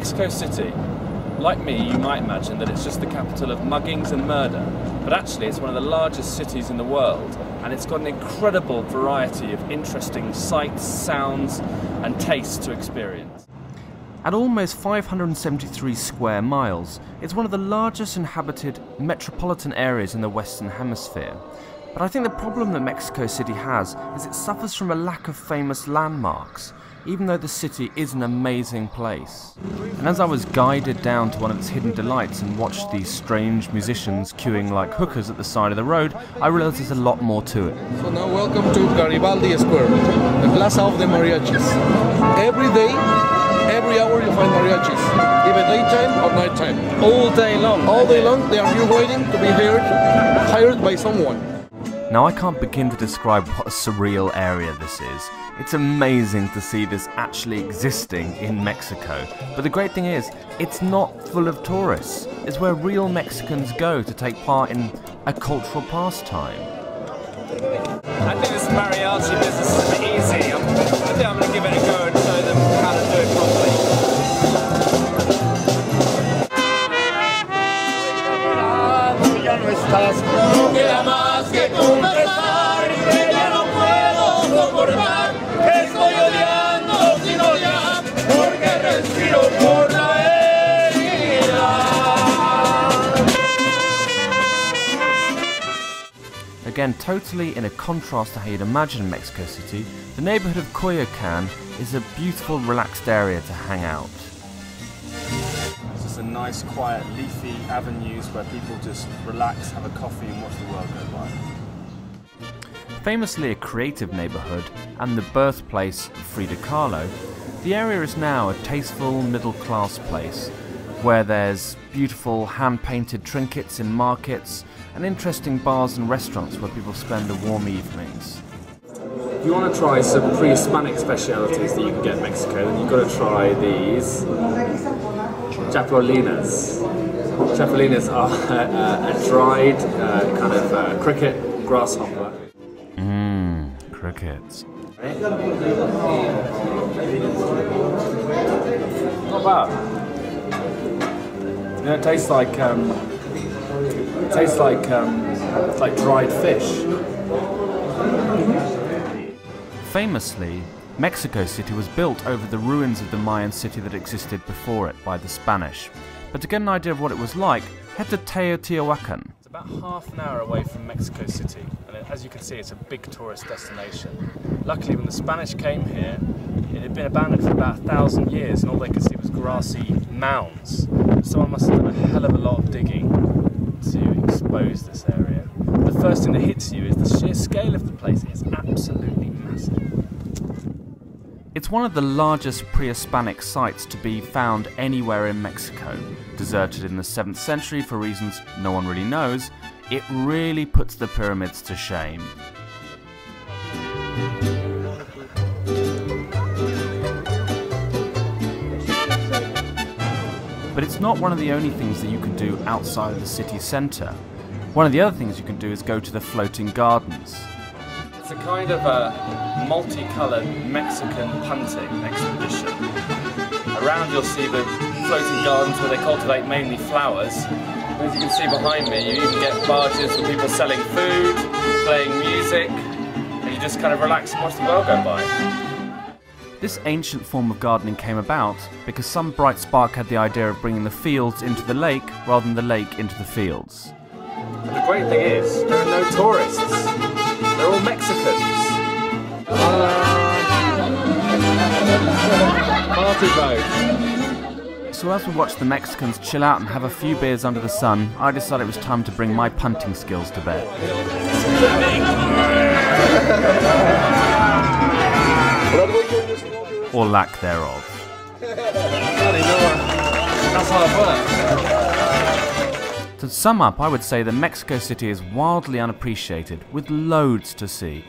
Mexico City, like me, you might imagine that it's just the capital of muggings and murder, but actually it's one of the largest cities in the world, and it's got an incredible variety of interesting sights, sounds and tastes to experience. At almost 573 square miles, it's one of the largest inhabited metropolitan areas in the Western Hemisphere. But I think the problem that Mexico City has is it suffers from a lack of famous landmarks, even though the city is an amazing place. And as I was guided down to one of its hidden delights and watched these strange musicians queuing like hookers at the side of the road, I realized there's a lot more to it. So now welcome to Garibaldi Square, the plaza of the mariachis. Every day, every hour you find mariachis, either daytime or nighttime. All day long? All day long, they are here waiting to be hired by someone. Now I can't begin to describe what a surreal area this is. It's amazing to see this actually existing in Mexico. But the great thing is, it's not full of tourists. It's where real Mexicans go to take part in a cultural pastime. I think this mariachi business is a bit easy. I think I'm going to give it a go and show them how to do it properly. Again, totally in a contrast to how you'd imagine Mexico City, the neighborhood of Coyoacán is a beautiful, relaxed area to hang out. It's just a nice, quiet, leafy avenues where people just relax, have a coffee and watch the world go by. Famously a creative neighborhood and the birthplace of Frida Kahlo, the area is now a tasteful, middle-class place where there's beautiful hand-painted trinkets in markets and interesting bars and restaurants where people spend the warm evenings. If you want to try some pre-Hispanic specialities that you can get in Mexico, then you've got to try these chapulines. Chapulines are a dried kind of cricket grasshopper. Crickets. Not bad. You know, it tastes like dried fish. Famously, Mexico City was built over the ruins of the Mayan city that existed before it by the Spanish. But to get an idea of what it was like, head to Teotihuacan. It's about half an hour away from Mexico City, and as you can see, it's a big tourist destination. Luckily, when the Spanish came here, it had been abandoned for about 1,000 years, and all they could see was grassy mounds. Someone must have done a hell of a lot of digging to expose this area. The first thing that hits you is the sheer scale of the place. It's absolutely massive. It's one of the largest pre-Hispanic sites to be found anywhere in Mexico. Deserted in the 7th century for reasons no one really knows, it really puts the pyramids to shame. But it's not one of the only things that you can do outside of the city centre. One of the other things you can do is go to the floating gardens. It's a kind of a multicoloured Mexican punting expedition. Around you'll see the floating gardens where they cultivate mainly flowers. As you can see behind me, you even get barges with people selling food, playing music, and you just kind of relax and watch the world go by. This ancient form of gardening came about because some bright spark had the idea of bringing the fields into the lake rather than the lake into the fields. And the great thing is, there are no tourists. They're all Mexicans. Party boat. So as we watched the Mexicans chill out and have a few beers under the sun, I decided it was time to bring my punting skills to bear. Or lack thereof. That's hard work. To sum up, I would say that Mexico City is wildly unappreciated, with loads to see.